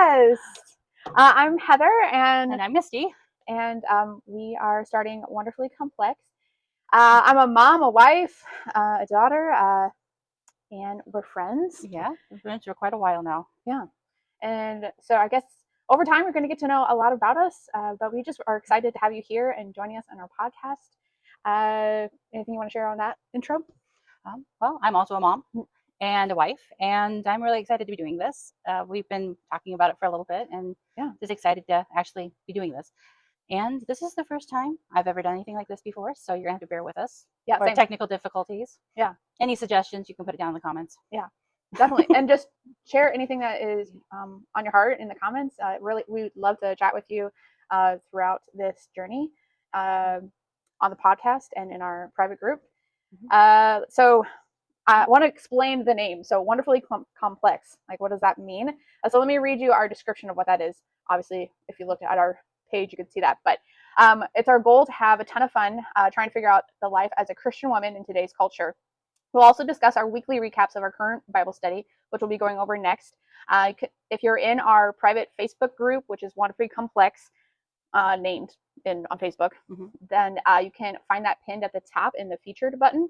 podcast. I'm Heather, and I'm Misty. and we are starting Wonderfully Complex. I'm a mom, a wife, a daughter, and we're friends. Yeah, we've been friends for quite a while now. Yeah, and so I guess over time you're going to get to know a lot about us, but we just are excited to have you here and joining us on our podcast. Anything you want to share on that intro? Well, I'm also a mom and a wife, and I'm really excited to be doing this. We've been talking about it for a little bit, and just excited to actually be doing this. And this is the first time I've ever done anything like this before, so you're gonna have to bear with us. Yeah, or technical difficulties. Yeah. Any suggestions, you can put it down in the comments. Yeah, definitely. And just share anything that is on your heart in the comments. Really, we would love to chat with you throughout this journey on the podcast and in our private group. So I want to explain the name. So Wonderfully Complex, like what does that mean? So let me read you our description of what that is. Obviously, if you looked at our page, you could see that. But it's our goal to have a ton of fun trying to figure out the life as a Christian woman in today's culture. We'll also discuss our weekly recaps of our current Bible study, which we'll be going over next. If you're in our private Facebook group, which is Wonderfully Complex, named on Facebook, then you can find that pinned at the top in the featured button.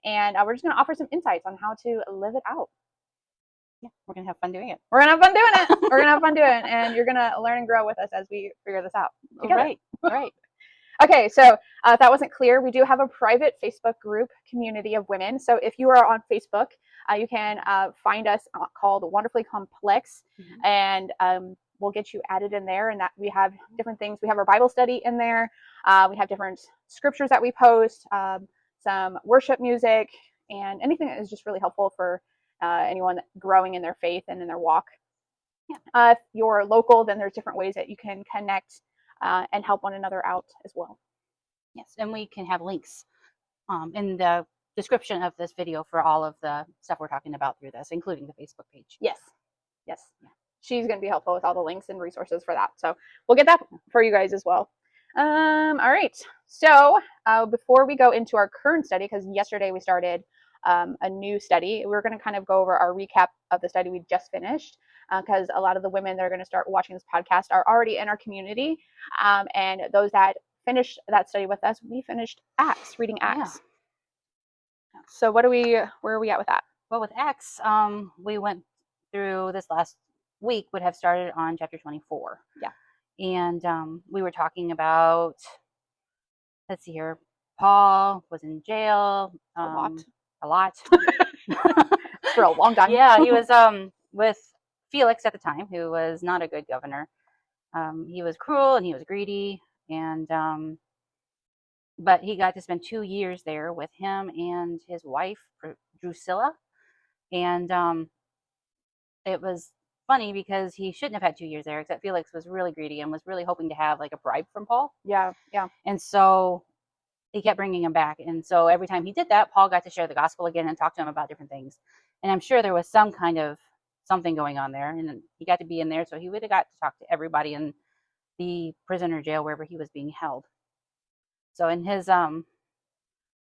And we're just going to offer some insights on how to live it out. Yeah, we're going to have fun doing it. We're going to have fun doing it. We're going to have fun doing it. And you're going to learn and grow with us as we figure this out together. Right. Okay, so if that wasn't clear, we do have a private Facebook group community of women. So if you are on Facebook, you can find us called Wonderfully Complex, and we'll get you added in there. And that we have different things. We have our Bible study in there. We have different scriptures that we post, some worship music, and anything that is just really helpful for anyone growing in their faith and in their walk. If you're local, then there's different ways that you can connect and help one another out as well. Yes, and we can have links in the description of this video for all of the stuff we're talking about through this, including the Facebook page. Yes. She's going to be helpful with all the links and resources for that. So we'll get that for you guys as well. All right. So before we go into our current study, because yesterday we started a new study, we're going to kind of go over our recap of the study we just finished, because a lot of the women that are going to start watching this podcast are already in our community. And those that finished that study with us, we finished Acts, reading Acts. Yeah. So where are we at with that? Well, with Acts, we went through this last week, would have started on chapter 24. Yeah. And we were talking about, let's see here, Paul was in jail. A lot. For a long time. Yeah, he was with Felix at the time, who was not a good governor. He was cruel and he was greedy, and but he got to spend 2 years there with him and his wife, Drusilla. And it was funny because he shouldn't have had 2 years there, except Felix was really greedy and was really hoping to have like a bribe from Paul. Yeah. And so he kept bringing him back. And so every time he did that, Paul got to share the gospel again and talk to him about different things. And I'm sure there was some kind of something going on there. And he got to be in there, so he would have got to talk to everybody in the prison or jail, wherever he was being held. So, and his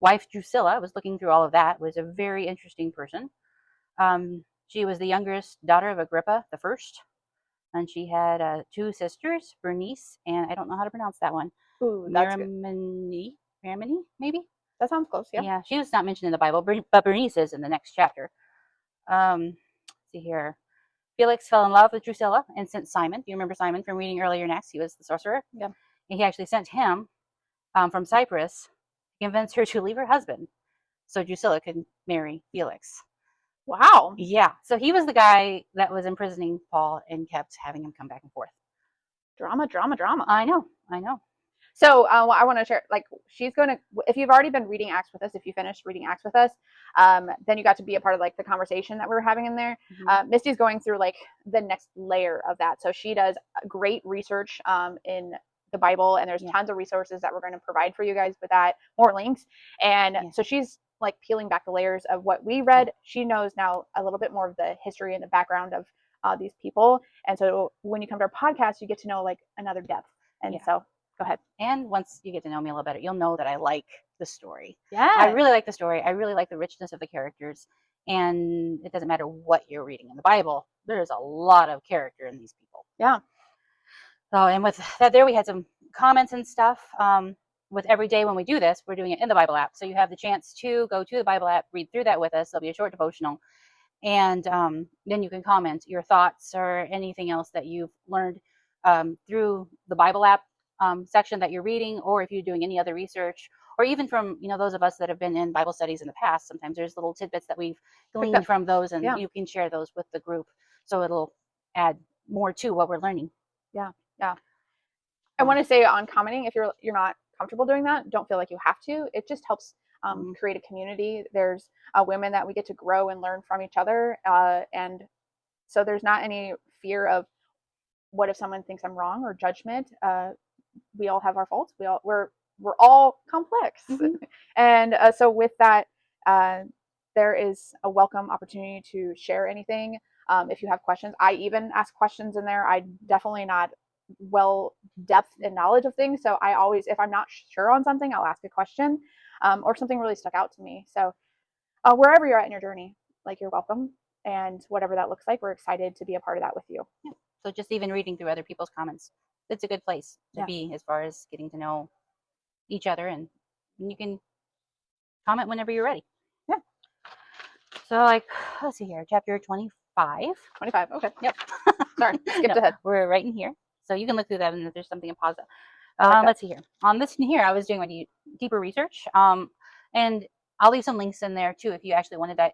wife, Drusilla, was looking through all of that, was a very interesting person. She was the youngest daughter of Agrippa the First. And she had 2 sisters, Bernice, and I don't know how to pronounce that one. Ooh, that's Marimony, maybe? That sounds close, yeah. Yeah, she was not mentioned in the Bible, but Bernice is in the next chapter. Let's see here. Felix fell in love with Drusilla and sent Simon. Do you remember Simon from reading earlier next? He was the sorcerer. Yeah. And he actually sent him from Cyprus to convince her to leave her husband so Drusilla could marry Felix. Wow. Yeah. So he was the guy that was imprisoning Paul and kept having him come back and forth. Drama. I know. So I want to share, like, she's going to, if you've already been reading Acts with us, if you finished reading Acts with us, then you got to be a part of like the conversation that we were having in there. Misty's going through like the next layer of that. So she does great research in the Bible, and there's tons of resources that we're going to provide for you guys with that, more links. And so she's like peeling back the layers of what we read. She knows now a little bit more of the history and the background of these people. And so when you come to our podcast, you get to know like another depth. And so go ahead. And once you get to know me a little better, you'll know that I like the story. Yeah. I really like the story. I really like the richness of the characters. And it doesn't matter what you're reading in the Bible, there's a lot of character in these people. Yeah. So, and with that, there we had some comments and stuff. With every day when we do this, we're doing it in the Bible app. So you have the chance to go to the Bible app, read through that with us. There'll be a short devotional. And then you can comment your thoughts or anything else that you've learned through the Bible app section that you're reading, or if you're doing any other research, or even from those of us that have been in Bible studies in the past. Sometimes there's little tidbits that we've gleaned from those, and Yeah. you can share those with the group, so it'll add more to what we're learning. Yeah. I want to say on commenting, if you're not comfortable doing that, don't feel like you have to. It just helps create a community. There's women that we get to grow and learn from each other, and so there's not any fear of what if someone thinks I'm wrong or judgment. We all have our faults. We're all complex, and so with that, there is a welcome opportunity to share anything. If you have questions, I even ask questions in there. I'm definitely not well depth and knowledge of things, so I always, if I'm not sure on something, I'll ask a question, or something really stuck out to me. So wherever you're at in your journey, like, you're welcome, and whatever that looks like, we're excited to be a part of that with you. Yeah. So just even reading through other people's comments, it's a good place to be as far as getting to know each other, and you can comment whenever you're ready. Yeah. So, like, let's see here, chapter 25. 25. Okay. Yep. Sorry, skipped ahead. We're right in here. So you can look through that, and if there's something to pause it. Like let's see here. On this in here, I was doing my deeper research. And I'll leave some links in there too if you actually wanted to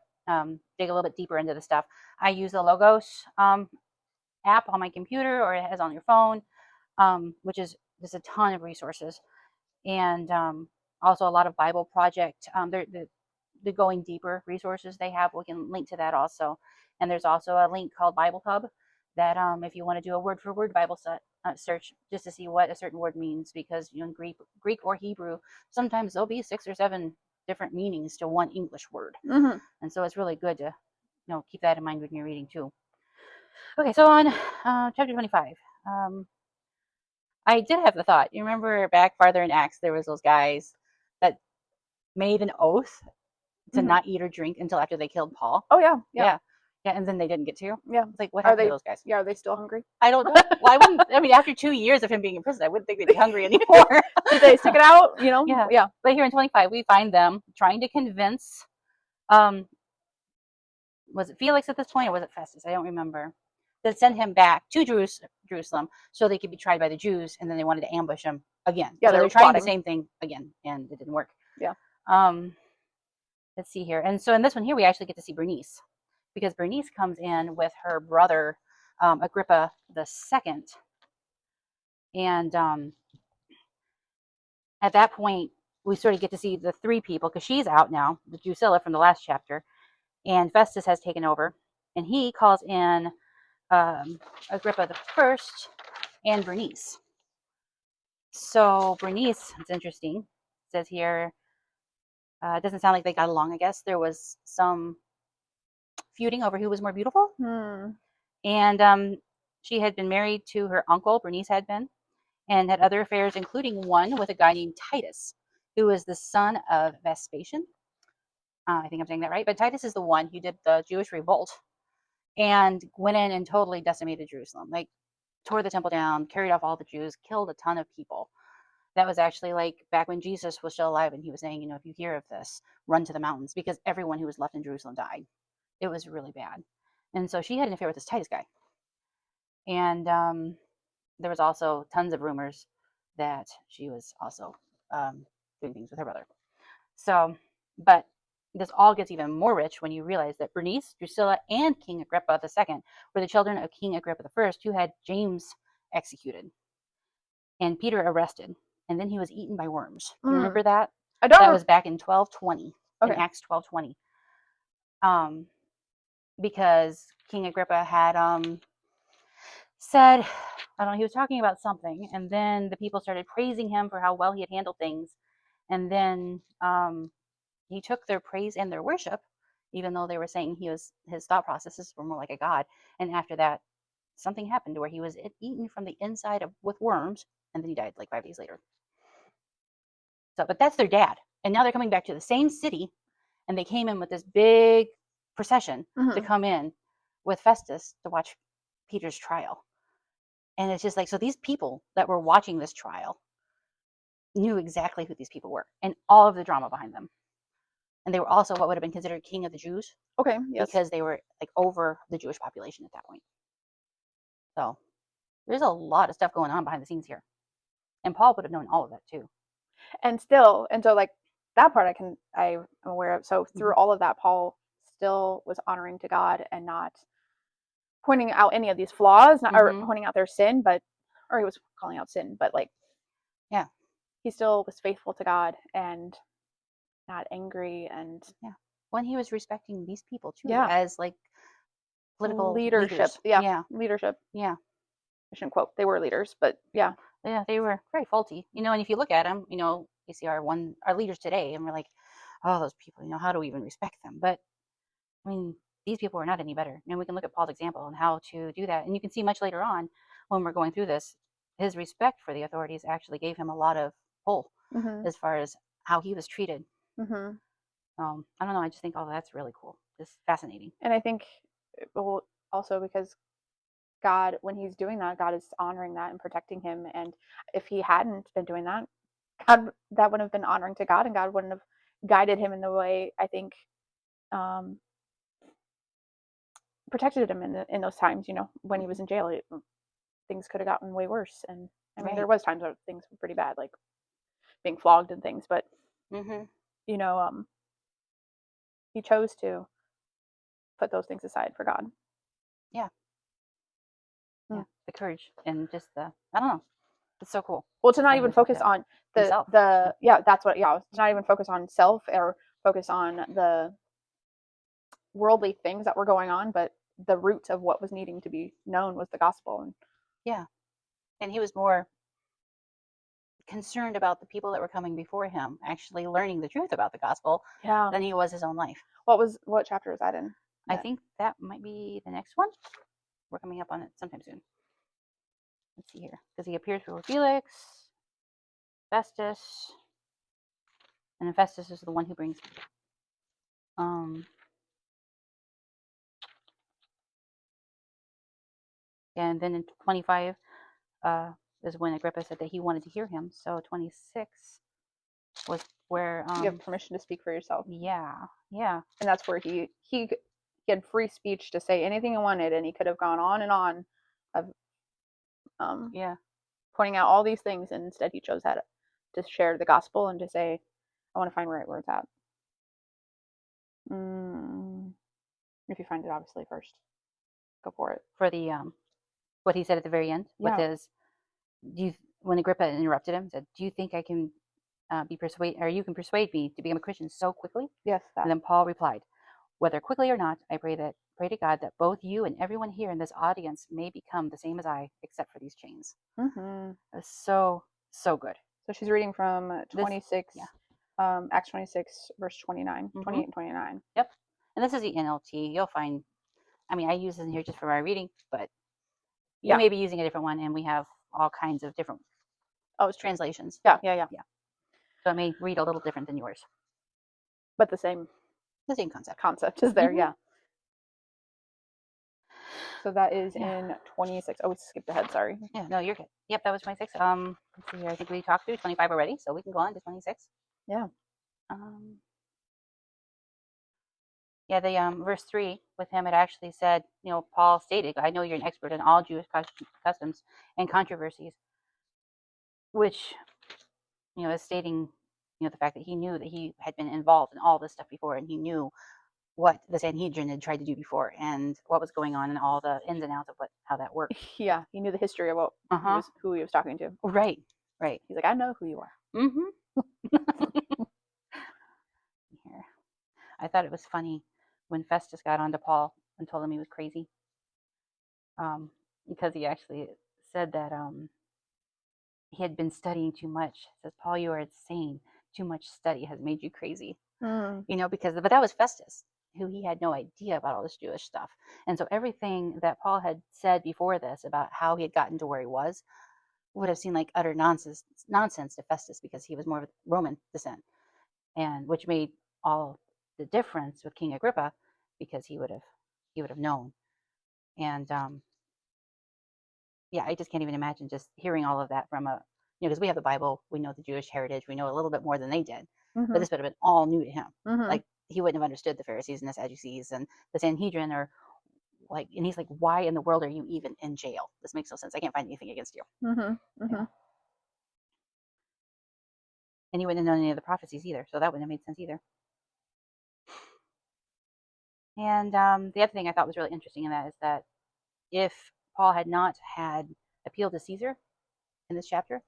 dig a little bit deeper into the stuff. I use the Logos app on my computer, or it has on your phone, which is just a ton of resources. And also a lot of Bible Project. The going deeper resources they have, we can link to that also. And there's also a link called Bible Hub that if you want to do a word for word Bible search just to see what a certain word means, because in Greek or Hebrew, sometimes there'll be 6 or 7 different meanings to one English word. And so it's really good to keep that in mind when you're reading too. Okay, so on chapter 25, I did have the thought. You remember back farther in Acts, there was those guys that made an oath to not eat or drink until after they killed Paul. Oh yeah, and then they didn't get to. Yeah. It's like, what happened to those guys? Yeah, are they still hungry? I don't know. Well, I wouldn't. I mean, after 2 years of him being in prison, I wouldn't think they'd be hungry anymore. Did they stick it out? Yeah. But here in 25, we find them trying to convince. Was it Felix at this point, or was it Festus? I don't remember. To send him back to Jerusalem so they could be tried by the Jews, and then they wanted to ambush him again. Yeah, so they're trying the same thing again, and it didn't work. Yeah. Let's see here. And so in this one here, we actually get to see Bernice, because Bernice comes in with her brother, Agrippa II. And at that point, we sort of get to see the 3 people, because she's out now, the Drusilla from the last chapter, and Festus has taken over, and he calls in Agrippa I and Bernice. So Bernice, it's interesting, it says here, it doesn't sound like they got along, I guess. There was some feuding over who was more beautiful. And she had been married to her uncle, Bernice had been, and had other affairs, including one with a guy named Titus, who was the son of Vespasian. I think I'm saying that right. But Titus is the one who did the Jewish revolt and went in and totally decimated Jerusalem. Like, tore the temple down, carried off all the Jews, killed a ton of people. That was actually like back when Jesus was still alive, and he was saying, if you hear of this, run to the mountains, because everyone who was left in Jerusalem died. It was really bad. And so she had an affair with this Titus guy. And there was also tons of rumors that she was also doing things with her brother. So, but this all gets even more rich when you realize that Bernice, Drusilla, and King Agrippa II were the children of King Agrippa I, who had James executed and Peter arrested. And then he was eaten by worms. You remember that? I don't. That was back in 1220, in Acts 12:20. Because King Agrippa had said, I don't know, he was talking about something, and then the people started praising him for how well he had handled things. And then he took their praise and their worship, even though they were saying his thought processes were more like a god. And after that, something happened where he was eaten from the inside with worms, and then he died like 5 days later. So, but that's their dad. And now they're coming back to the same city, and they came in with this big procession to come in with Festus to watch Peter's trial. And it's just like, so these people that were watching this trial knew exactly who these people were and all of the drama behind them. And they were also what would have been considered king of the Jews. Okay. Yes. Because they were like over the Jewish population at that point. So there's a lot of stuff going on behind the scenes here. And Paul would have known all of that too. And so like that part I'm aware of. So through all of that, Paul still was honoring to God and not pointing out any of these flaws, or pointing out their sin, or he was calling out sin, but like, yeah, he still was faithful to God and not angry. And when he was respecting these people too, as like political leadership. Leaders. Leadership. Yeah. I shouldn't quote, they were leaders, but yeah, they were very faulty, and if you look at them, you see our leaders today, and we're like, oh, those people, how do we even respect them? But I mean, these people are not any better. We can look at Paul's example and how to do that, and you can see much later on when we're going through this, his respect for the authorities actually gave him a lot of pull as far as how he was treated. I don't know, I just think all that's really cool, just fascinating. And I think also because God, when he's doing that, God is honoring that and protecting him. And if he hadn't been doing that, that wouldn't have been honoring to God, and God wouldn't have guided him in the way, I think, protected him in those times, when he was in jail. Things could have gotten way worse. And I mean, there was times where things were pretty bad, like being flogged and things, but he chose to put those things aside for God. Yeah, the courage and just I don't know, it's so cool. Well, to not even focus on that's what to not even focus on self or focus on the worldly things that were going on, but the root of what was needing to be known was the gospel. And he was more concerned about the people that were coming before him actually learning the truth about the gospel than he was his own life. What chapter is that in? I think that might be the next one. We're coming up on it sometime soon. Let's see here, because he appears before Felix, Festus, and then Festus is the one who brings and then in 25 is when Agrippa said that he wanted to hear him. So 26 was where you have permission to speak for yourself. Yeah. And that's where he had free speech to say anything he wanted, and he could have gone on and on of pointing out all these things, and instead he chose to share the gospel and to say, I want to find right where it's at. If you find it, obviously, first go for it. For the what he said at the very end with his, when Agrippa interrupted him, said, do you think I can be persuaded, or you can persuade me to become a Christian so quickly? Yes. And then Paul replied, whether quickly or not, I pray to God that both you and everyone here in this audience may become the same as I, except for these chains. It's so good. So she's reading from 26, Acts 26, verse 29, 28 and 29. Yep. And this is the NLT. You'll find, I use this in here just for my reading, but you may be using a different one, and we have all kinds of different translations. Yeah. So it may read a little different than yours. But the same concept is there, So that is in 26. Oh, we skipped ahead, sorry. Yeah, no, you're good. Yep, that was 26. Let's see here. I think we talked through 25 already, so we can go on to 26. Yeah. The verse 3 with him, it actually said, Paul stated, I know you're an expert in all Jewish customs and controversies, which, is stating, the fact that he knew that he had been involved in all this stuff before, and he knew what the Sanhedrin had tried to do before and what was going on and all the ins and outs of how that worked. Yeah, he knew the history of who he was talking to. Right. He's like, I know who you are. Here. I thought it was funny when Festus got onto Paul and told him he was crazy. Because he actually said that he had been studying too much. He says, Paul, you are insane. Too much study has made you crazy. But that was Festus, who he had no idea about all this Jewish stuff. And so everything that Paul had said before this about how he had gotten to where he was would have seemed like utter nonsense to Festus, because he was more of Roman descent. and which made all the difference with King Agrippa, because he would have known. And yeah, I just can't even imagine just hearing all of that from a, because we have the Bible, we know the Jewish heritage, we know a little bit more than they did, but this would have been all new to him. Like, he wouldn't have understood the Pharisees and the Sadducees and the Sanhedrin, or like, and he's like, why in the world are you even in jail? This makes no sense. I can't find anything against you. Yeah. And he wouldn't have known any of the prophecies either, so that wouldn't have made sense either. And the other thing I thought was really interesting in that is that if Paul had not had appealed to Caesar in this chapter,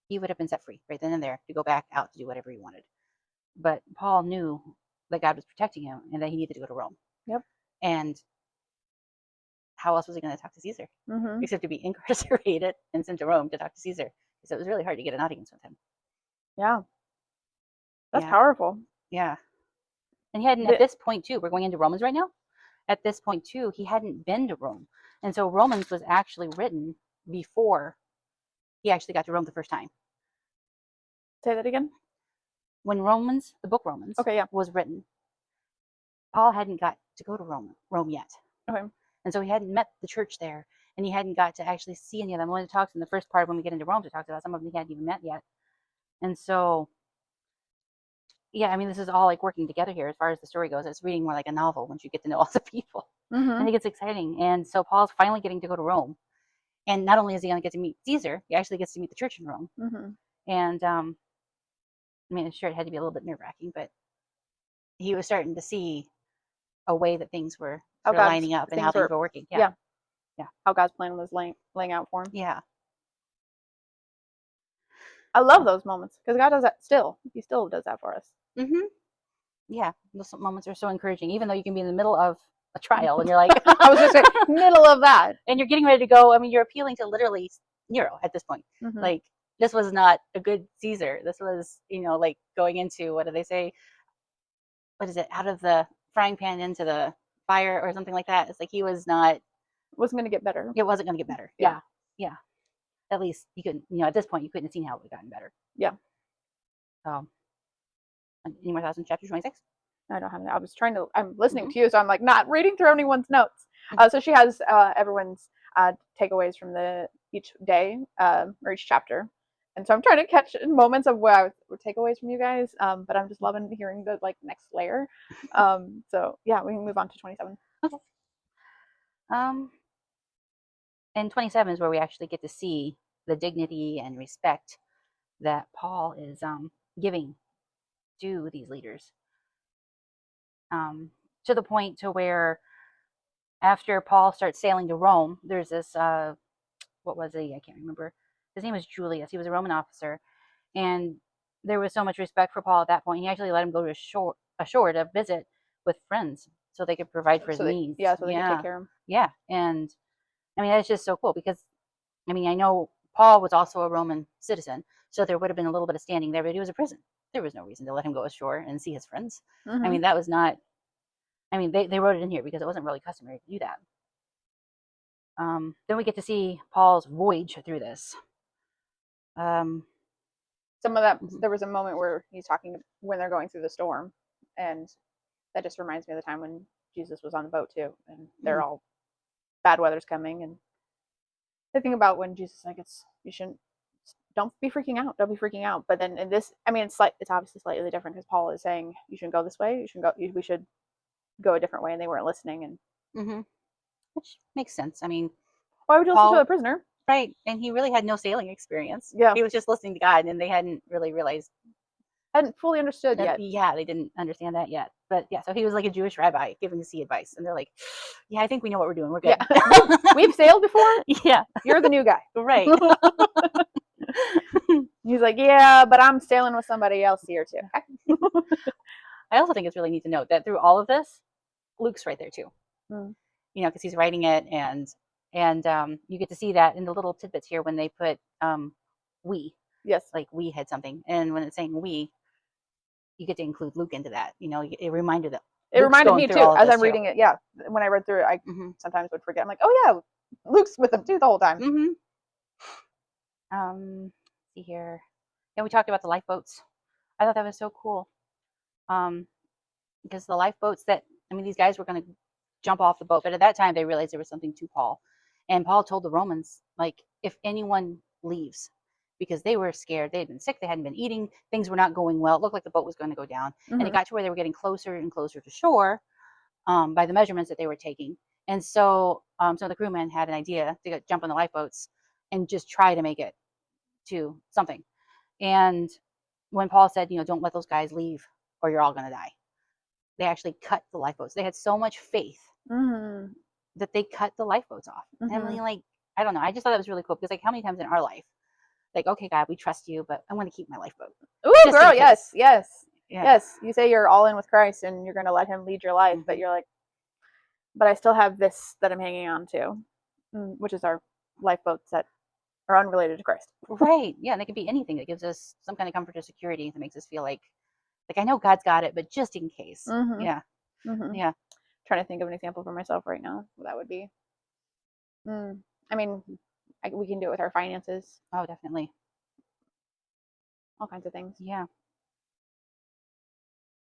he would have been set free right then and there to go back out to do whatever he wanted. But Paul knew that God was protecting him and that he needed to go to Rome. Yep. And how else was he going to talk to Caesar? Except to be incarcerated and sent to Rome to talk to Caesar. So it was really hard to get an audience with him. Yeah. That's powerful. Yeah. And he hadn't, at this point too, we're going into Romans right now. At this point too, he hadn't been to Rome. And so Romans was actually written before he actually got to Rome the first time. Say that again? When Romans, the book Romans, was written, Paul hadn't got to go to Rome yet. Okay. And so he hadn't met the church there, and he hadn't got to actually see any of them. When it talks in the first part, when we get into Rome, it talks about some of them he hadn't even met yet. And so, yeah, I mean, this is all like working together here as far as the story goes. It's reading more like a novel once you get to know all the people. And it gets exciting. And so Paul's finally getting to go to Rome. And not only is he going to get to meet Caesar, he actually gets to meet the church in Rome. And I mean, sure, it had to be a little bit nerve-wracking, but he was starting to see a way that things were lining up and how things were working. Yeah. How God's plan was laying out for him. Yeah. I love those moments because God does that still. He still does that for us. Yeah. Those moments are so encouraging, even though you can be in the middle of a trial and you're like, I was just saying, middle of that. And you're getting ready to go. I mean, you're appealing to literally Nero at this point. Like, this was not a good Caesar. This was, like going into, what do they say? What is it? Out of the frying pan into the fire or something like that. It's like he was not. Wasn't going to get better. It wasn't going to get better. Yeah. At least you couldn't, at this point, you couldn't have seen how it would have gotten better. Yeah. Any more thoughts on chapter 26? I don't have that. I'm listening to you, so I'm like not reading through anyone's notes. So she has everyone's takeaways from each day or each chapter. And so I'm trying to catch moments of what takeaways from you guys. But I'm just loving hearing the next layer. So yeah, we can move on to 27. Okay. And 27 is where we actually get to see the dignity and respect that Paul is giving to these leaders. To the point to where after Paul starts sailing to Rome, there's this, what was he? I can't remember. His name was Julius. He was a Roman officer. And there was so much respect for Paul at that point. He actually let him go to ashore to visit with friends so they could provide for his needs. Yeah, so they could take care of him. Yeah. And I mean, that's just so cool because, I mean, I know Paul was also a Roman citizen, so there would have been a little bit of standing there, but he was in prison. There was no reason to let him go ashore and see his friends. I mean, that was not, I mean, they wrote it in here because it wasn't really customary to do that. Then we get to see Paul's voyage through this. Some of that, there was a moment where he's talking when they're going through the storm, and that just reminds me of the time when Jesus was on the boat too, and they're all bad weather's coming, and the thing about when Jesus don't be freaking out, but then in this, I mean, it's obviously slightly different because Paul is saying you shouldn't go this way, we should go a different way, and they weren't listening, and which makes sense. I mean, why would you listen to a prisoner? Right, and he really had no sailing experience. Yeah, he was just listening to God, and they hadn't really hadn't fully understood yet. Yeah, they didn't understand that yet. But yeah, so he was like a Jewish rabbi giving the sea advice, and they're like, "Yeah, I think we know what we're doing. We're good. Yeah. We've sailed before. Yeah, you're the new guy, right?" He's like, "Yeah, but I'm sailing with somebody else here too." I also think it's really neat to note that through all of this, Luke's right there too. Because he's writing it, and you get to see that in the little tidbits here when they put we. Yes, like we had something, and when it's saying we, you get to include Luke into that. A reminder that it reminded me too as I'm reading it. Yeah, when I read through it, I sometimes would forget. I'm like, oh yeah, Luke's with them too the whole time. See here. Yeah, we talked about the lifeboats. I thought that was so cool. because the lifeboats these guys were going to jump off the boat, but at that time they realized there was something to Paul. And Paul told the Romans, like, if anyone leaves, because they were scared, they had been sick, they hadn't been eating, things were not going well. It looked like the boat was going to go down. And it got to where they were getting closer and closer to shore by the measurements that they were taking. And so some of the crewmen had an idea to jump on the lifeboats and just try to make it to something. And when Paul said, don't let those guys leave or you're all going to die, they actually cut the lifeboats. They had so much faith that they cut the lifeboats off. And I'm like, I don't know. I just thought that was really cool because, like, how many times in our life, like, okay, God, we trust you, but I want to keep my lifeboat. Ooh, girl, yes. Yeah. Yes. You say you're all in with Christ and you're going to let him lead your life, but you're like, but I still have this that I'm hanging on to, which is our lifeboats that are unrelated to Christ. Right. Yeah. And it could be anything that gives us some kind of comfort or security that makes us feel like I know God's got it, but just in case. Yeah. Yeah. Trying to think of an example for myself right now. That would be, I mean, we can do it with our finances. Oh, definitely. All kinds of things. Yeah.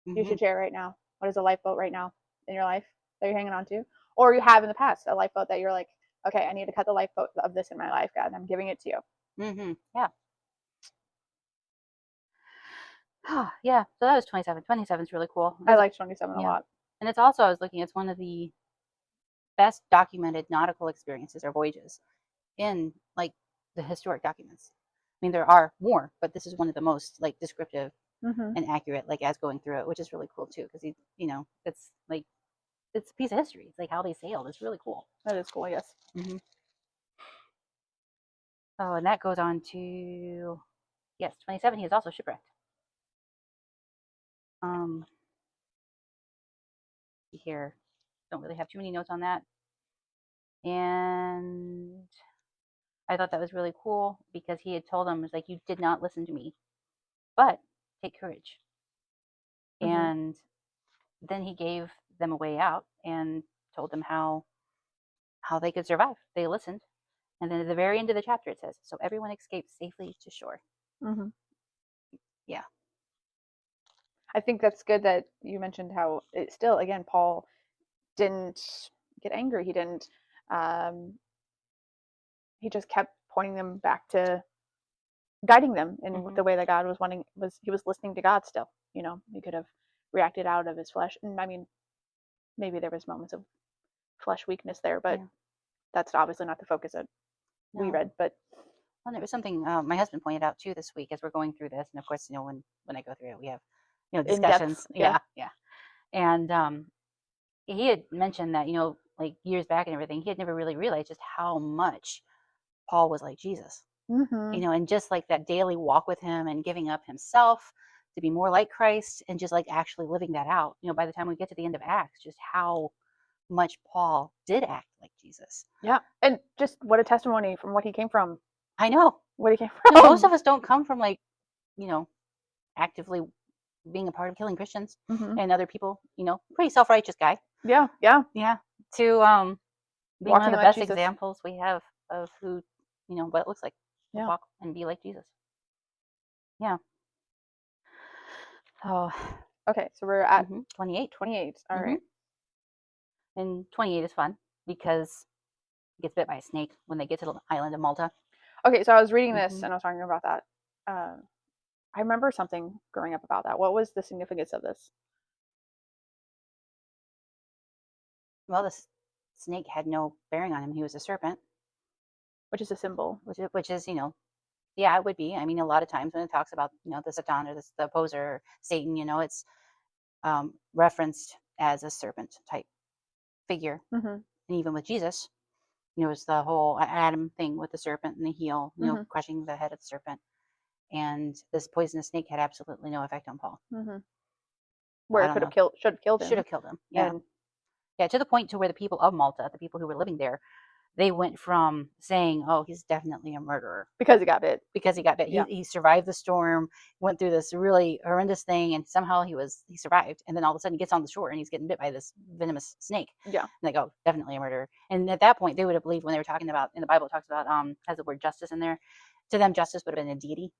You should share right now. What is a lifeboat right now in your life that you're hanging on to? Or you have in the past a lifeboat that you're like, okay, I need to cut the lifeboat of this in my life, God. I'm giving it to you. Yeah. Yeah. So that was 27. 27 is really cool. I like 27 a lot. And it's also, I was looking, it's one of the best documented nautical experiences or voyages in, like, the historic documents. I mean, there are more, but this is one of the most, like, descriptive and accurate, like, as going through it, which is really cool too, because it's like, it's a piece of history. It's like how they sailed. It's really cool. That is cool. Yes. Oh, and that goes on to 27. He is also shipwrecked. Here, don't really have too many notes on that. And I thought that was really cool because he had told them, it's like, you did not listen to me, but take courage. And then he gave them a way out and told them how they could survive. They listened. And then at the very end of the chapter, it says, so everyone escaped safely to shore. Yeah. I think that's good that you mentioned how it still, again, Paul didn't get angry. He didn't, he just kept pointing them back to guiding them in the way that God was wanting. He was listening to God still. He could have reacted out of his flesh. And I mean, maybe there was moments of flesh weakness there, but that's obviously not the focus that we read. But there was something my husband pointed out too this week as we're going through this, and of course, when I go through it, we have discussions. Yeah. And he had mentioned that like years back and everything, he had never really realized just how much Paul was like Jesus. And just like that daily walk with him and giving up himself to be more like Christ and just like actually living that out. By the time we get to the end of Acts, just how much Paul did act like Jesus. Yeah. And just what a testimony from what he came from. I know. What he came from. Most of us don't come from like, actively being a part of killing Christians and other people, pretty self-righteous guy. Yeah. To being one of the best Jesus. examples we have of who, what it looks like to walk and be like Jesus. Yeah. Oh. Okay, so we're at 28. 28. All right. And 28 is fun because he gets bit by a snake when they get to the island of Malta. Okay, so I was reading this and I was talking about that. I remember something growing up about that. What was the significance of this? Well, the snake had no bearing on him. He was a serpent. Which is a symbol. Which is, yeah, it would be. I mean, a lot of times when it talks about, the Satan or the opposer, or Satan, it's referenced as a serpent type figure. And even with Jesus, it was the whole Adam thing with the serpent and the heel, crushing the head of the serpent. And this poisonous snake had absolutely no effect on Paul. Where it should have killed him. Should have killed him. Yeah. Yeah, to the point to where the people of Malta, the people who were living there, they went from saying, oh, he's definitely a murderer. Because he got bit. Yeah. He survived the storm, went through this really horrendous thing, and somehow he survived. And then all of a sudden he gets on the shore and he's getting bit by this venomous snake. Yeah. And they go, definitely a murderer. And at that point, they would have believed when they were talking about, in the Bible, it talks about, has the word justice in there. To them, justice would have been a deity.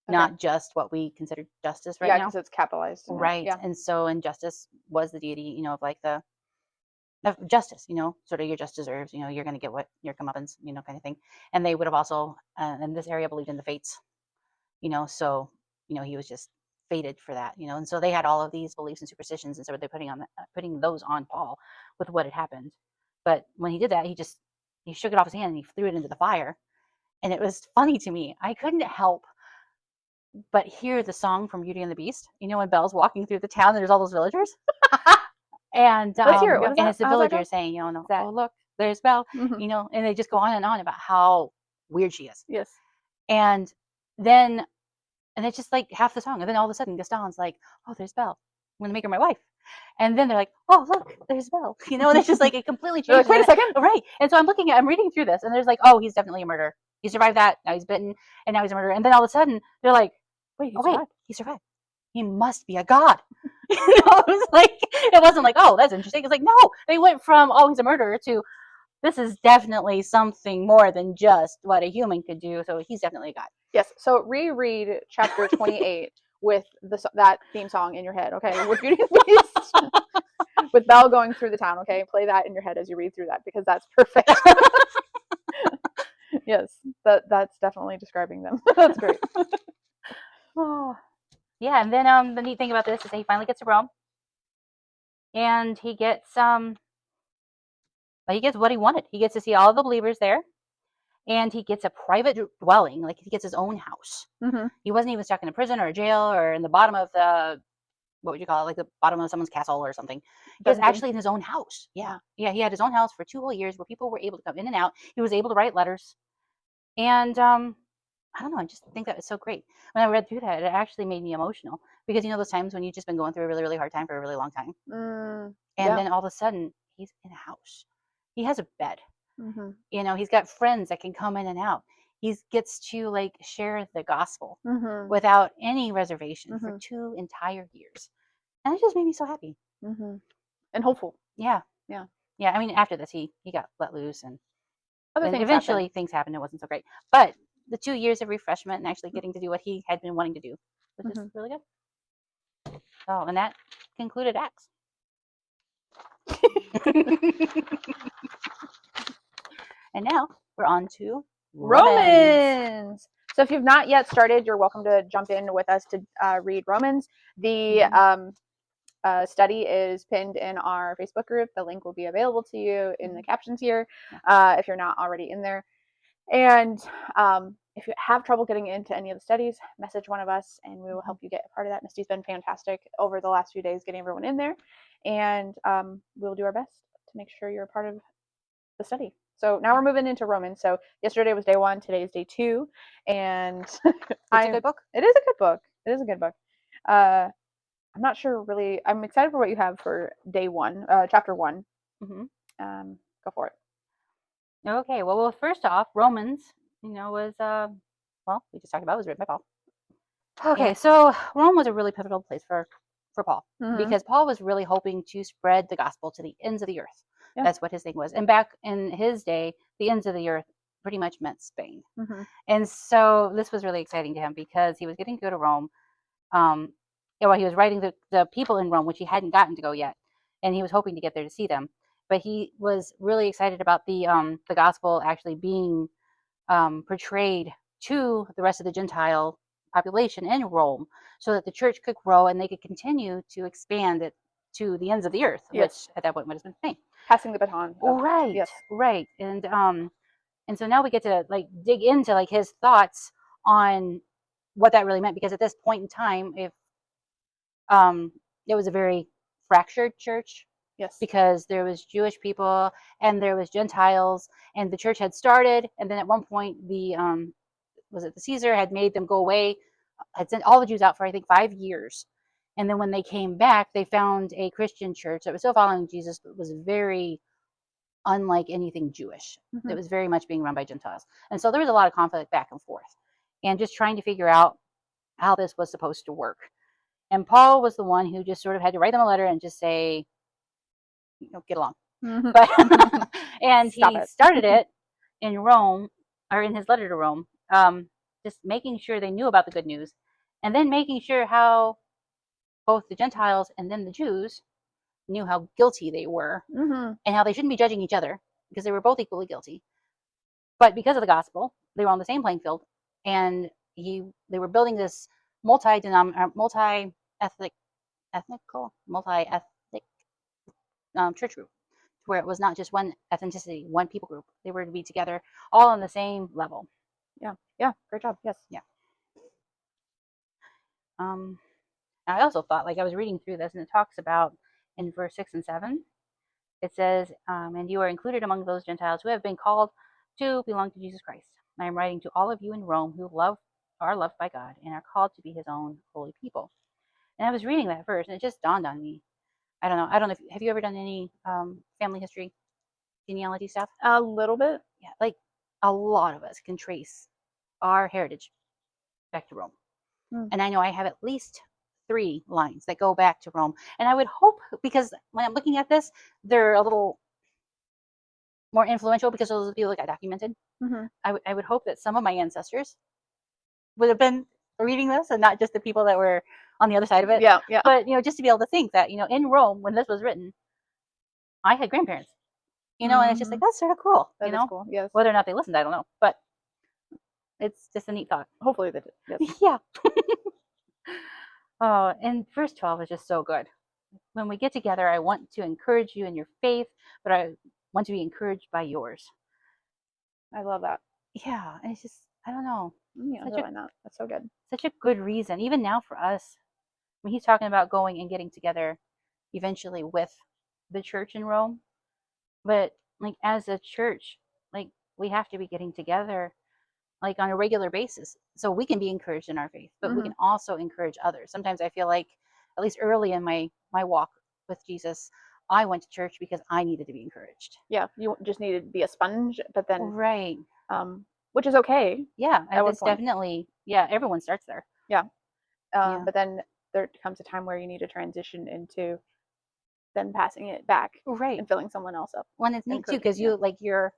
not just what we consider justice right Yeah, now. because it's capitalized. Right. Yeah. And so, and justice was the deity, of like of justice, sort of your just deserves, you're going to get what your comeuppance, kind of thing. And they would have also, in this area, believed in the fates, so, he was just fated for that, and so they had all of these beliefs and superstitions, and so they're putting those on Paul with what had happened. But when he did that, he shook it off his hand and he threw it into the fire. And it was funny to me. I couldn't help but hear the song from Beauty and the Beast. When Belle's walking through the town and there's all those villagers. And Let's hear it. What is and that? it's the How's that go? villagers saying, That- oh look, there's Belle, Mhm. and they just go on and on about how weird she is. Yes. And then it's just like half the song, and then all of a sudden Gaston's like, oh, there's Belle, I'm gonna make her my wife. And then they're like, oh look, there's Belle, and it's just like it completely They're changes. like, wait a second. Right. And so I'm reading through this, and there's like, oh, he's definitely a murderer. He survived that. Now he's bitten, and now he's a murderer. And then all of a sudden they're like, Wait, he survived. He must be a god. It was like, it wasn't like, oh, that's interesting. It's like, no, they went from, oh, he's a murderer to, this is definitely something more than just what a human could do. So he's definitely a god. Yes. So reread chapter 28 with that theme song in your head. Okay. With Beauty and the Beast, with Belle going through the town. Okay. Play that in your head as you read through that, because that's perfect. Yes. That's definitely describing them. That's great. Oh. Yeah, and then the neat thing about this is that he finally gets to Rome, and he gets what he wanted. He gets to see all the believers there, and he gets a private dwelling, like he gets his own house. Mm-hmm. He wasn't even stuck in a prison or a jail or in the bottom of what would you call it, like the bottom of someone's castle or something. He was actually in his own house. Yeah, he had his own house for 2 whole years where people were able to come in and out. He was able to write letters, and I don't know. I just think that was so great. When I read through that, it actually made me emotional, because those times when you've just been going through a really, really hard time for a really long time, and then all of a sudden he's in a house. He has a bed. Mm-hmm. He's got friends that can come in and out. He gets to like share the gospel Mm-hmm. without any reservation for 2 entire years, and it just made me so happy. And hopeful. Yeah. I mean, after this, he got let loose, and eventually things happened. It wasn't so great, but the 2 years of refreshment and actually getting to do what he had been wanting to do was just really good. Oh, and that concluded Acts. And now we're on to Romans. So if you've not yet started, you're welcome to jump in with us to read Romans. The study is pinned in our Facebook group. The link will be available to you in the captions here if you're not already in there. And if you have trouble getting into any of the studies, message one of us and we will help you get a part of that. Misty's been fantastic over the last few days getting everyone in there, and we'll do our best to make sure you're a part of the study. So now we're moving into Romans. So yesterday was day 1, today is day 2, and it's a good book. It is a good book. It is a good book. I'm not sure really. I'm excited for what you have for day 1, chapter 1. Go for it. Okay, well, first off, Romans, was we just talked about, it was written by Paul. Okay, so Rome was a really pivotal place for Paul, because Paul was really hoping to spread the gospel to the ends of the earth. Yeah. That's what his thing was. And back in his day, the ends of the earth pretty much meant Spain. And so this was really exciting to him, because he was getting to go to Rome. He was writing the people in Rome, which he hadn't gotten to go yet, and he was hoping to get there to see them. But he was really excited about the gospel actually being portrayed to the rest of the Gentile population in Rome, so that the church could grow and they could continue to expand it to the ends of the earth, which at that point would have been Spain. Passing the baton. Right. Yes. Right. And so now we get to like dig into like his thoughts on what that really meant, because at this point in time, if it was a very fractured church. Yes. Because there was Jewish people and there was Gentiles, and the church had started, and then at one point the Caesar had made them go away, had sent all the Jews out for I think 5 years. And then when they came back, they found a Christian church that was still following Jesus, but was very unlike anything Jewish. It was very much being run by Gentiles. And so there was a lot of conflict back and forth, and just trying to figure out how this was supposed to work. And Paul was the one who just sort of had to write them a letter and just say, get along. But and he started it in Rome, or in his letter to Rome, just making sure they knew about the good news, and then making sure how both the Gentiles and then the Jews knew how guilty they were Mm-hmm. and how they shouldn't be judging each other because they were both equally guilty. But because of the gospel, they were on the same playing field, and they were building this multi-ethnic church group, where it was not just one ethnicity, one people group. They were to be together, all on the same level. Yeah. Yeah. Great job. Yes. Yeah. I also thought, like I was reading through this, and it talks about in verse 6 and 7, it says, and you are included among those Gentiles who have been called to belong to Jesus Christ. I am writing to all of you in Rome who are loved by God and are called to be his own holy people. And I was reading that verse, and it just dawned on me. I don't know. Have you ever done any family history, genealogy stuff? A little bit. Yeah, like a lot of us can trace our heritage back to Rome. And I know I have at least 3 lines that go back to Rome. And I would hope, because when I'm looking at this, they're a little more influential because those people that got documented. Mm-hmm. I would hope that some of my ancestors would have been reading this and not just the people that were on the other side of it. Yeah. Yeah. But, just to be able to think that, in Rome, when this was written, I had grandparents, and it's just like, that's sort of cool, That is cool. Yes. Whether or not they listened, I don't know. But it's just a neat thought. Hopefully they did. Yes. Yeah. Oh, and verse 12 is just so good. When we get together, I want to encourage you in your faith, but I want to be encouraged by yours. I love that. Yeah, and it's just, I don't know. Yeah, that's so good. Such a good reason, even now for us. When he's talking about going and getting together eventually with the church in Rome. But like as a church, like we have to be getting together like on a regular basis so we can be encouraged in our faith, but we can also encourage others. Sometimes I feel like, at least early in my walk with Jesus, I went to church because I needed to be encouraged. Yeah, you just needed to be a sponge, but then right, which is okay. Yeah, it's definitely, everyone starts there. Yeah. But then there comes a time where you need to transition into then passing it back, right, and filling someone else up. When it's neat too, because you like your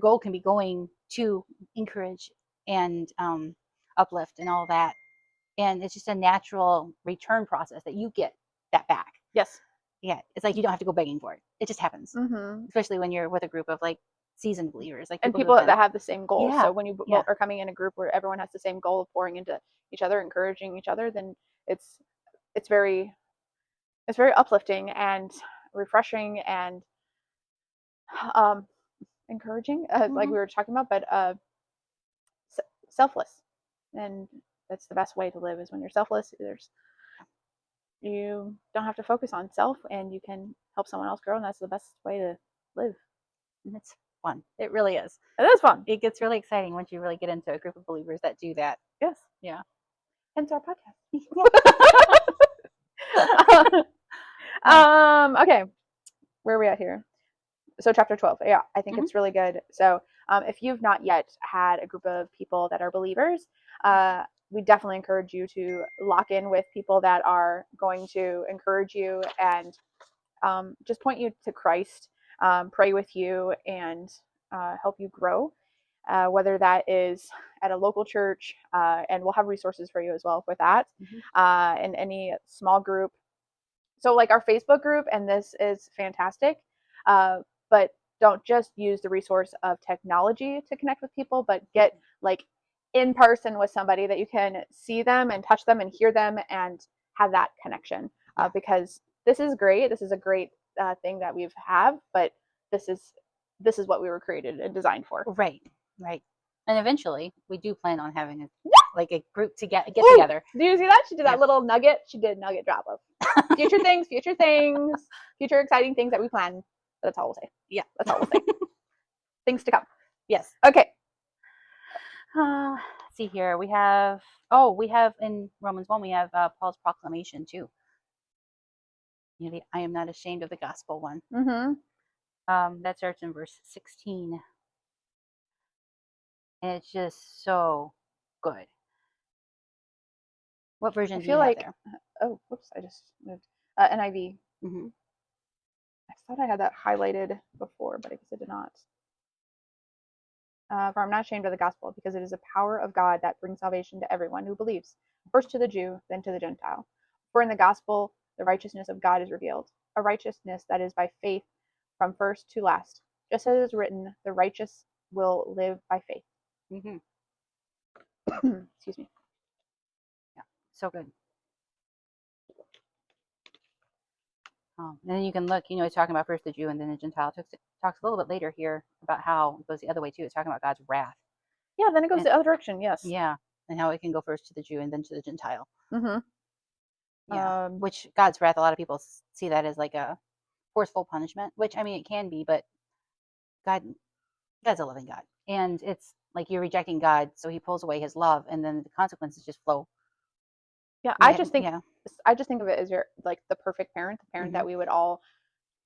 goal can be going to encourage and uplift and all that, and it's just a natural return process that you get that back. Yes. Yeah, it's like you don't have to go begging for it; it just happens. Mm-hmm. Especially when you're with a group of like seasoned believers, like people that have the same goal. Yeah. So when you are coming in a group where everyone has the same goal of pouring into each other, encouraging each other, then it's very uplifting and refreshing and encouraging, like we were talking about, but selfless. And that's the best way to live, is when you're selfless. You don't have to focus on self, and you can help someone else grow, and that's the best way to live. And it's fun. It really is. It is fun. It gets really exciting once you really get into a group of believers that do that. Yes. Yeah. Hence our podcast. Yeah. Okay. Where are we at here? So chapter 12. Yeah, I think it's really good. So if you've not yet had a group of people that are believers, we definitely encourage you to lock in with people that are going to encourage you and just point you to Christ, pray with you, and help you grow, whether that is at a local church, and we'll have resources for you as well for that, in any small group. So like our Facebook group, and this is fantastic, but don't just use the resource of technology to connect with people, but get like in person with somebody that you can see them and touch them and hear them and have that connection, because this is great. This is a great thing that we have, but this is what we were created and designed for. Right. And eventually, we do plan on having a group to get together. Do you see that? She did that little nugget. She did nugget drop of future things, future exciting things that we plan. That's all we'll say. Yeah, that's all we'll say. Things to come. Yes. Okay. Let's see here. We have in Romans 1, we have Paul's proclamation too. I am not ashamed of the gospel one. That starts in verse 16. And it's just so good. What version do you have there? Oh, whoops, I just moved. NIV. I thought I had that highlighted before, but I guess I did not. For I'm not ashamed of the gospel, because it is the power of God that brings salvation to everyone who believes, first to the Jew, then to the Gentile. For in the gospel, the righteousness of God is revealed, a righteousness that is by faith from first to last. Just as it is written, the righteous will live by faith. Mm-hmm. Excuse me. Yeah, so good. And then you can look, it's talking about first the Jew and then the Gentile. Talks a little bit later here about how it goes the other way too. It's talking about God's wrath. Yeah, then it goes the other direction, yes. Yeah, and how it can go first to the Jew and then to the Gentile. Mm-hmm. Yeah, which God's wrath, a lot of people see that as like a forceful punishment, which, I mean, it can be, but God's a loving God. And it's like you're rejecting God, so he pulls away his love, and then the consequences just flow. Yeah, I just think of it as like the perfect parent, the parent that we would all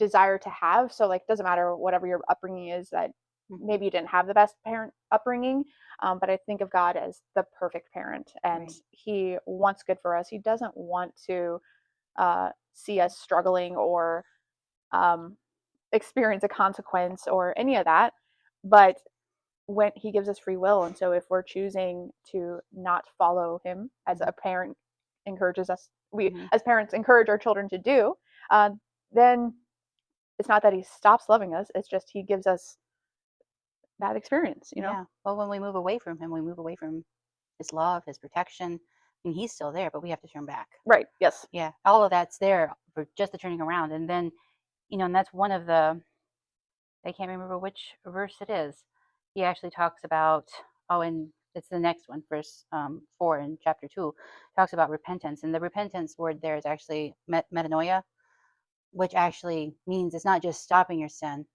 desire to have. So like, doesn't matter whatever your upbringing is, that maybe you didn't have the best parent upbringing, but I think of God as the perfect parent, and he wants good for us. He doesn't want to see us struggling or experience a consequence or any of that, but when he gives us free will. And so if we're choosing to not follow him, as a parent encourages us, we as parents encourage our children to do, then it's not that he stops loving us, it's just he gives us that experience, Yeah. Well, when we move away from him, we move away from his love, his protection. I mean, he's still there, but we have to turn back. Right. Yes. Yeah. All of that's there for just the turning around. And then, and that's one of the, I can't remember which verse it is. He actually talks about, and it's the next one, verse 4 in chapter 2, talks about repentance. And the repentance word there is actually metanoia, which actually means it's not just stopping your sin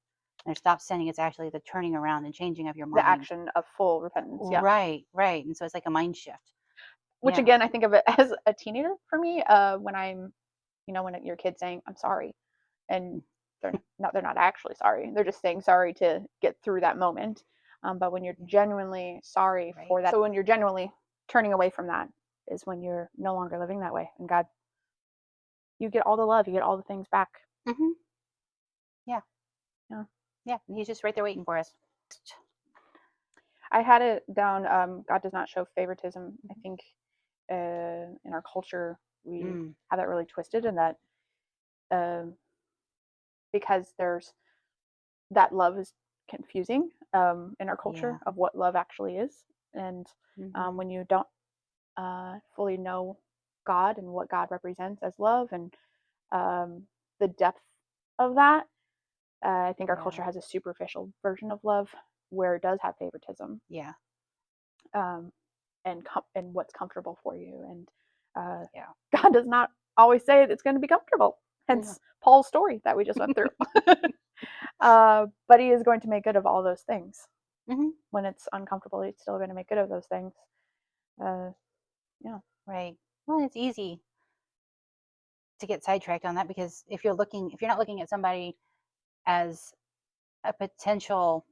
or stop sinning. It's actually the turning around and changing of your mind. The action of full repentance. Yeah. Right. And so it's like a mind shift. Which again, I think of it as a teenager for me, when I'm, when your kid's saying, I'm sorry, and they're not actually sorry. They're just saying sorry to get through that moment. But when you're genuinely sorry for that, so when you're genuinely turning away from that, is when you're no longer living that way. And God, you get all the love, you get all the things back. Mm-hmm. Yeah. And he's just right there waiting for us. I had it down. God does not show favoritism. I think in our culture we have that really twisted, and that because there's that love is confusing in our culture of what love actually is, and when you don't fully know God and what God represents as love, and the depth of that, I think our culture has a superficial version of love where it does have favoritism. Yeah. And what's comfortable for you, and God does not always say it's going to be comfortable. Hence Paul's story that we just went through. But he is going to make good of all those things. When it's uncomfortable, he's still going to make good of those things. Right. Well, it's easy to get sidetracked on that, because if you're not looking at somebody as a potential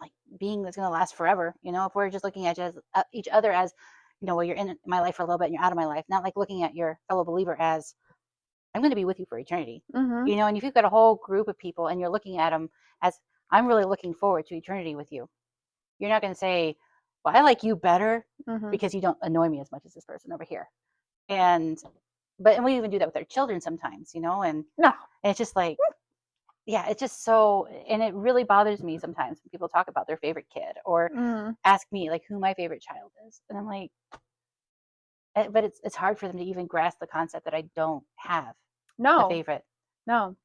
like being that's going to last forever, if we're just looking at each other as, well, you're in my life for a little bit and you're out of my life, not like looking at your fellow believer as, I'm going to be with you for eternity. And if you've got a whole group of people and you're looking at them as, I'm really looking forward to eternity with you, you're not going to say, well, I like you better because you don't annoy me as much as this person over here. And we even do that with our children sometimes, and it's just like, it's just so, and it really bothers me sometimes when people talk about their favorite kid or ask me like who my favorite child is. And I'm like, but it's hard for them to even grasp the concept that I don't have a favorite. No.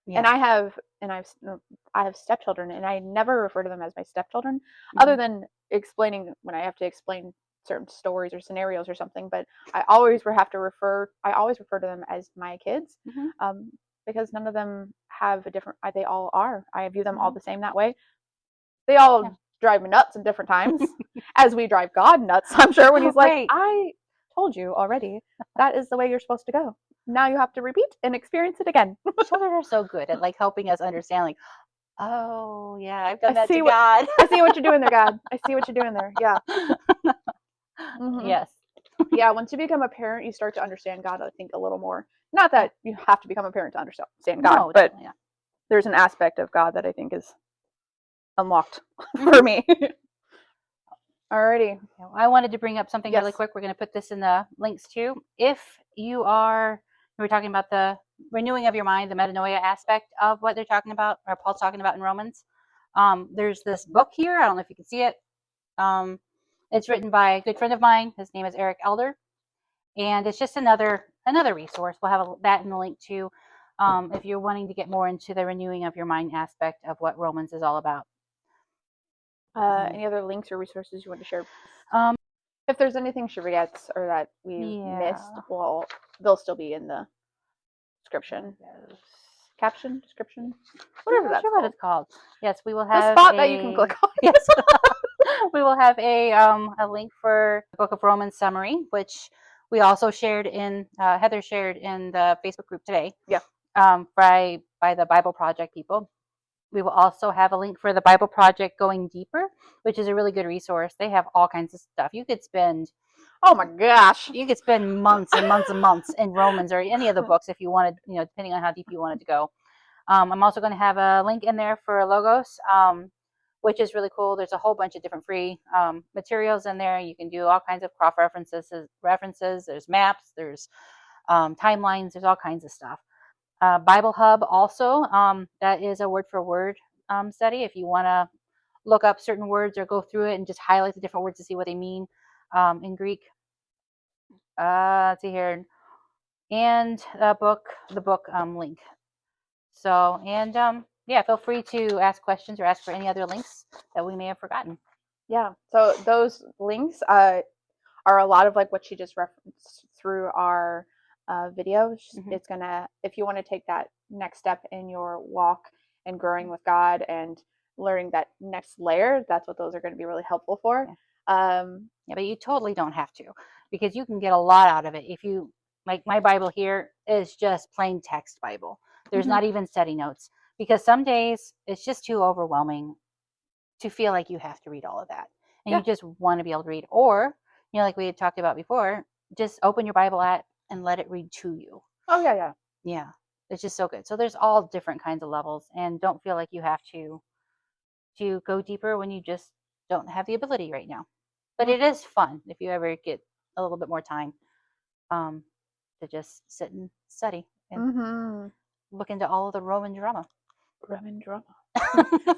Yeah. And I have stepchildren, and I never refer to them as my stepchildren, other than explaining when I have to explain certain stories or scenarios or something. But I always refer to them as my kids, because none of them have a different. They all are. I view them all the same that way. They all drive me nuts in different times, as we drive God nuts, I'm sure, when he's like, I told you already, that is the way you're supposed to go. Now you have to repeat and experience it again. Children are so good at like helping us understand, like, oh yeah, I've done that to God. I see what you're doing there, God. I see what you're doing there. Yeah. Yes. Yeah. Once you become a parent, you start to understand God, I think, a little more. Not that you have to become a parent to understand God, but there's an aspect of God that I think is unlocked for me. Alrighty. I wanted to bring up something really Yes. quick. We're going to put this in the links too. If you are, we're talking about the renewing of your mind, the metanoia aspect of what they're talking about, or Paul's talking about in Romans. There's this book here. I don't know if you can see it. It's written by a good friend of mine. His name is Eric Elder, and it's just another resource. We'll have that in the link too. If you're wanting to get more into the renewing of your mind aspect of what Romans is all about. Any other links or resources you want to share? Um, if there's anything she forgets or that we missed, well, they'll still be in the description. Caption, description, whatever that's what it's called. Yes, we will The have spot that you can click on. Yes. We will have a link for the Book of Romans summary, which we also shared in Heather shared in the Facebook group today. Yeah. By the Bible Project people. We will also have a link for the Bible Project Going Deeper, which is a really good resource. They have all kinds of stuff. You could spend, oh my gosh, you could spend months and months and months in Romans or any of the books if you wanted, depending on how deep you wanted to go. I'm also going to have a link in there for Logos, which is really cool. There's a whole bunch of different free materials in there. You can do all kinds of cross references. There's maps. There's timelines. There's all kinds of stuff. Bible Hub also, that is a word for word study. If you want to look up certain words or go through it and just highlight the different words to see what they mean in Greek. Let's see here. And the book link. So, and yeah, feel free to ask questions or ask for any other links that we may have forgotten. Yeah, so those links are a lot of like what she just referenced through our videos. Mhm. It's gonna, if you want to take that next step in your walk and growing with God and learning that next layer, that's what those are going to be really helpful for. Yeah, but you totally don't have to, because you can get a lot out of it. If you, like, my Bible here is just plain text Bible. There's not even study notes, because some days it's just too overwhelming to feel like you have to read all of that, and you just want to be able to read. Or, like we had talked about before, just open your Bible app and let it read to you. Oh yeah. Yeah, it's just so good. So there's all different kinds of levels, and don't feel like you have to go deeper when you just don't have the ability right now. But it is fun if you ever get a little bit more time to just sit and study and look into all of the Roman drama.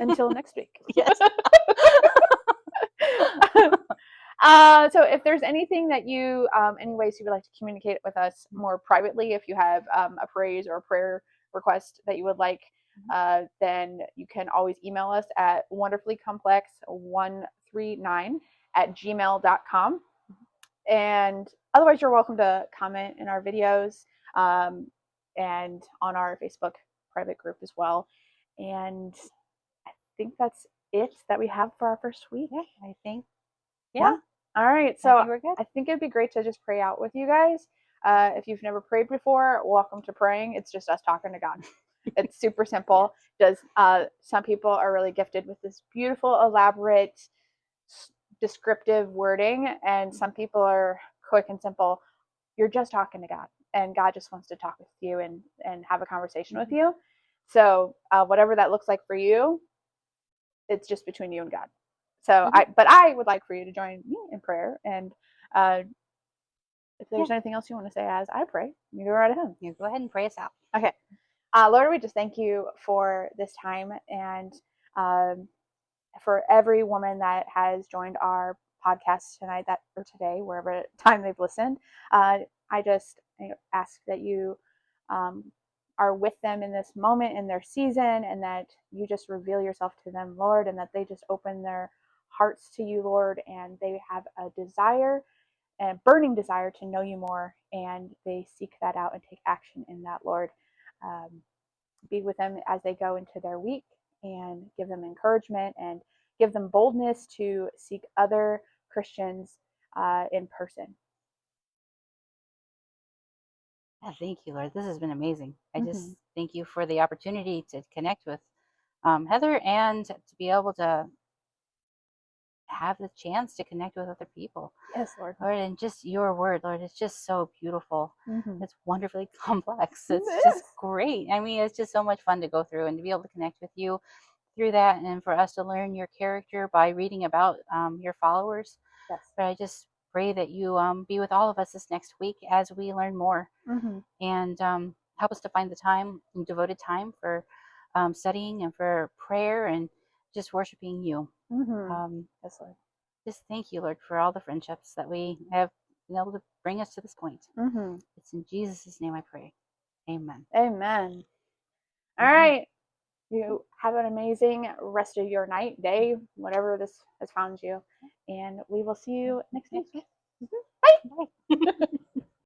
Until next week. Yes. So if there's anything that you, any ways you would like to communicate with us more privately, if you have a praise or a prayer request that you would like, then you can always email us at wonderfullycomplex139@gmail.com. And otherwise, you're welcome to comment in our videos and on our Facebook private group as well. And I think that's it that we have for our first week. Yeah, I think. Yeah. All right. So we're good. I think it'd be great to just pray out with you guys. If you've never prayed before, welcome to praying. It's just us talking to God. It's super simple. Some people are really gifted with this beautiful, elaborate, descriptive wording, and some people are quick and simple. You're just talking to God, and God just wants to talk with you and have a conversation with you. So whatever that looks like for you, it's just between you and God. So I would like for you to join me in prayer. And if there's anything else you want to say as I pray, you go right ahead. You go ahead and pray us out. Okay. Lord, we just thank you for this time and for every woman that has joined our podcast tonight or today, wherever time they've listened. I just ask that you are with them in this moment in their season, and that you just reveal yourself to them, Lord, and that they just open their hearts to you, Lord, and they have a desire, a burning desire to know you more, and they seek that out and take action in that, Lord. Be with them as they go into their week, and give them encouragement and give them boldness to seek other Christians in person. Thank you, Lord. This has been amazing. I just thank you for the opportunity to connect with Heather, and to be able to have the chance to connect with other people. Yes, Lord. Lord, and just your word, Lord, it's just so beautiful. It's wonderfully complex. It's just great. I mean, it's just so much fun to go through and to be able to connect with you through that and for us to learn your character by reading about your followers. Yes. But I just pray that you be with all of us this next week as we learn more, and help us to find the time and devoted time for studying and for prayer and just worshiping you. Yes, Lord. Just thank you, Lord, for all the friendships that we have been able to bring us to this point. It's in Jesus' name I pray. Amen. Amen. All right. You have an amazing rest of your night, day, whatever this has found you. And we will see you next week. Bye. Bye.